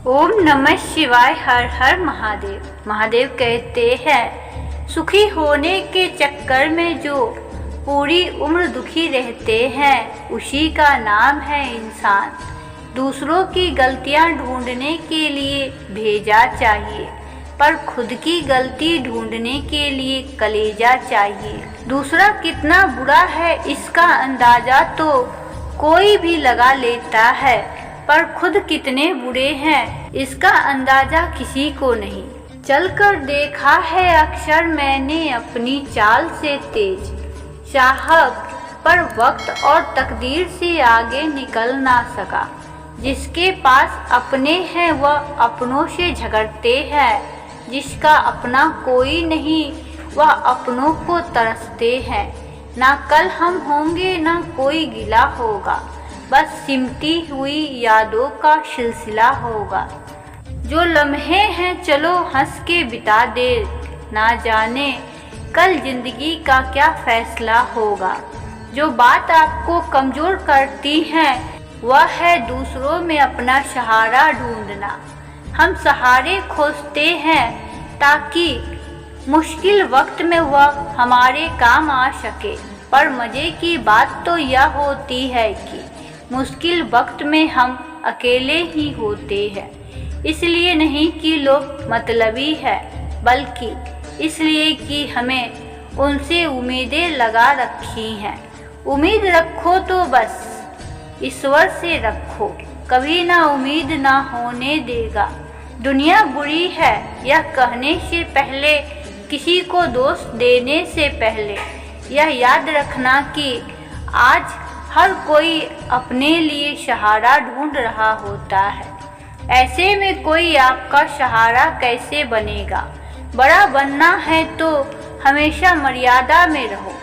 ओम नमः शिवाय। हर हर महादेव। महादेव कहते हैं, सुखी होने के चक्कर में जो पूरी उम्र दुखी रहते हैं उसी का नाम है इंसान। दूसरों की गलतियां ढूंढने के लिए भेजा चाहिए, पर खुद की गलती ढूंढने के लिए कलेजा चाहिए। दूसरा कितना बुरा है इसका अंदाजा तो कोई भी लगा लेता है, पर खुद कितने बुरे हैं इसका अंदाजा किसी को नहीं। चलकर देखा है अक्सर मैंने अपनी चाल से तेज, चाहत पर वक्त और तकदीर से आगे निकल ना सका। जिसके पास अपने हैं वह अपनों से झगड़ते हैं, जिसका अपना कोई नहीं वह अपनों को तरसते हैं। ना कल हम होंगे ना कोई गिला होगा, बस सिमटी हुई यादों का सिलसिला होगा। जो लम्हे हैं चलो हंस के बिता दे, ना जाने कल जिंदगी का क्या फैसला होगा। जो बात आपको कमज़ोर करती है वह है दूसरों में अपना सहारा ढूंढना। हम सहारे खोजते हैं ताकि मुश्किल वक्त में वह हमारे काम आ सके, पर मज़े की बात तो यह होती है कि मुश्किल वक्त में हम अकेले ही होते हैं। इसलिए नहीं कि लोग मतलबी है, बल्कि इसलिए कि हमें उनसे उम्मीदें लगा रखी हैं। उम्मीद रखो तो बस ईश्वर से रखो, कभी ना उम्मीद ना होने देगा। दुनिया बुरी है यह कहने से पहले, किसी को दोष देने से पहले यह याद रखना कि आज हर कोई अपने लिए सहारा ढूंढ रहा होता है। ऐसे में कोई आपका सहारा कैसे बनेगा। बड़ा बनना है तो हमेशा मर्यादा में रहो,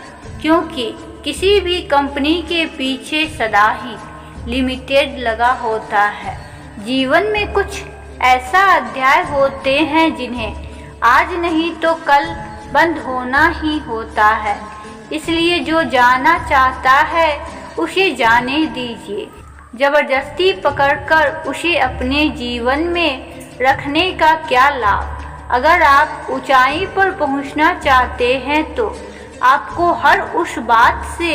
क्योंकि किसी भी कंपनी के पीछे सदा ही लिमिटेड लगा होता है। जीवन में कुछ ऐसा अध्याय होते हैं जिन्हें आज नहीं तो कल बंद होना ही होता है। इसलिए जो जाना चाहता है उसे जाने दीजिए। जबरदस्ती पकड़कर उसे अपने जीवन में रखने का क्या लाभ। अगर आप ऊंचाई पर पहुंचना चाहते हैं तो आपको हर उस बात से,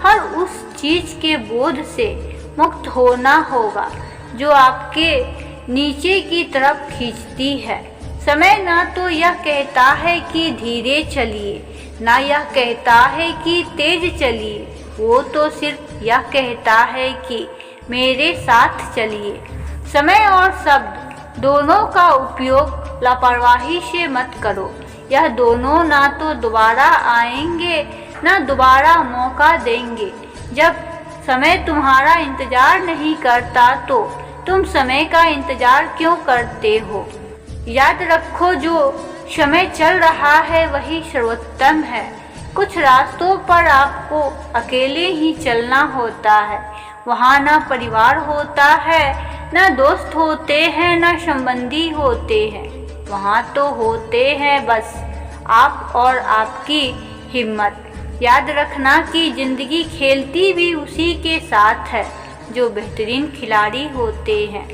हर उस चीज़ के बोझ से मुक्त होना होगा जो आपके नीचे की तरफ खींचती है। समय ना तो यह कहता है कि धीरे चलिए, ना यह कहता है कि तेज चलिए, वो तो सिर्फ यह कहता है कि मेरे साथ चलिए। समय और शब्द दोनों का उपयोग लापरवाही से मत करो। यह दोनों ना तो दोबारा आएंगे ना दोबारा मौका देंगे। जब समय तुम्हारा इंतज़ार नहीं करता तो तुम समय का इंतज़ार क्यों करते हो। याद रखो, जो समय चल रहा है वही सर्वोत्तम है। कुछ रास्तों पर आपको अकेले ही चलना होता है। वहाँ ना परिवार होता है, ना दोस्त होते हैं, ना संबंधी होते हैं। वहाँ तो होते हैं बस आप और आपकी हिम्मत। याद रखना कि ज़िंदगी खेलती भी उसी के साथ है जो बेहतरीन खिलाड़ी होते हैं।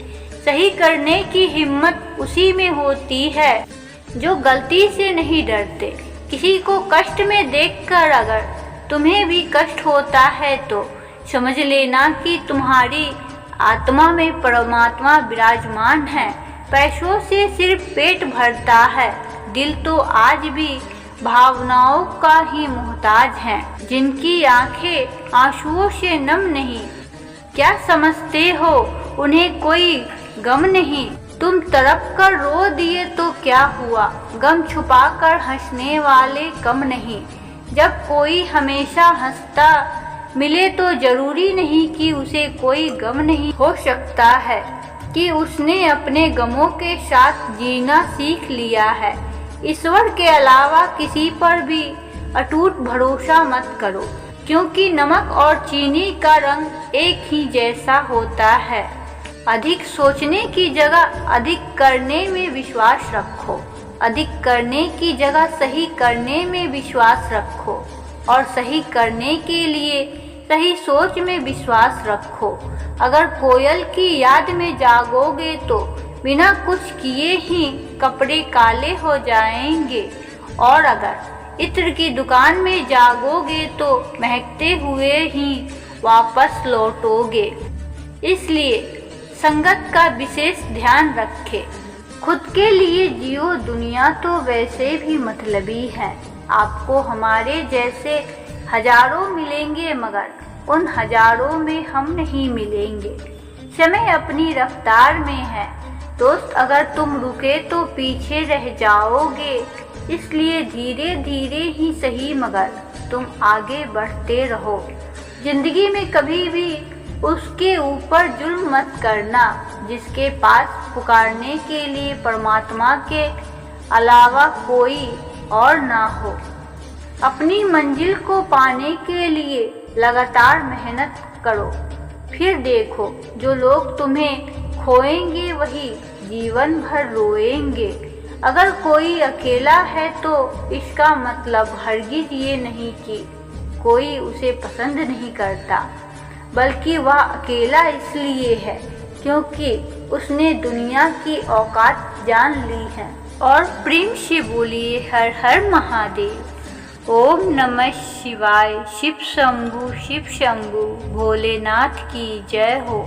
सही करने की हिम्मत उसी में होती है जो गलती से नहीं डरते। किसी को कष्ट में देखकर अगर तुम्हें भी कष्ट होता है तो समझ लेना कि तुम्हारी आत्मा में परमात्मा विराजमान है। पैसों से सिर्फ पेट भरता है, दिल तो आज भी भावनाओं का ही मोहताज है, जिनकी आंखें आंसुओं से नम नहीं। क्या समझते हो उन्हें कोई गम नहीं। तुम तड़प कर रो दिए तो क्या हुआ, गम छुपा कर हंसने वाले कम नहीं। जब कोई हमेशा हंसता मिले तो जरूरी नहीं कि उसे कोई गम नहीं। हो सकता है कि उसने अपने गमों के साथ जीना सीख लिया है। ईश्वर के अलावा किसी पर भी अटूट भरोसा मत करो, क्योंकि नमक और चीनी का रंग एक ही जैसा होता है। अधिक सोचने की जगह अधिक करने में विश्वास रखो। अधिक करने की जगह सही करने में विश्वास रखो, और सही करने के लिए सही सोच में विश्वास रखो। अगर कोयल की याद में जागोगे तो बिना कुछ किए ही कपड़े काले हो जाएंगे, और अगर इत्र की दुकान में जागोगे तो महकते हुए ही वापस लौटोगे। इसलिए संगत का विशेष ध्यान रखें। खुद के लिए जियो, दुनिया तो वैसे भी मतलबी है। आपको हमारे जैसे हजारों मिलेंगे, मगर उन हजारों में हम नहीं मिलेंगे। समय अपनी रफ्तार में है दोस्त, अगर तुम रुके तो पीछे रह जाओगे। इसलिए धीरे धीरे ही सही, मगर तुम आगे बढ़ते रहो। जिंदगी में कभी भी उसके ऊपर जुल्म मत करना जिसके पास पुकारने के लिए परमात्मा के अलावा कोई और ना हो। अपनी मंजिल को पाने के लिए लगातार मेहनत करो, फिर देखो जो लोग तुम्हें खोएंगे वही जीवन भर रोएंगे। अगर कोई अकेला है तो इसका मतलब हरगिज ये नहीं कि कोई उसे पसंद नहीं करता, बल्कि वह अकेला इसलिए है क्योंकि उसने दुनिया की औकात जान ली है। और प्रेम से बोलिए हर हर महादेव। ओम नमः शिवाय। शिव शंभु भोलेनाथ की जय हो।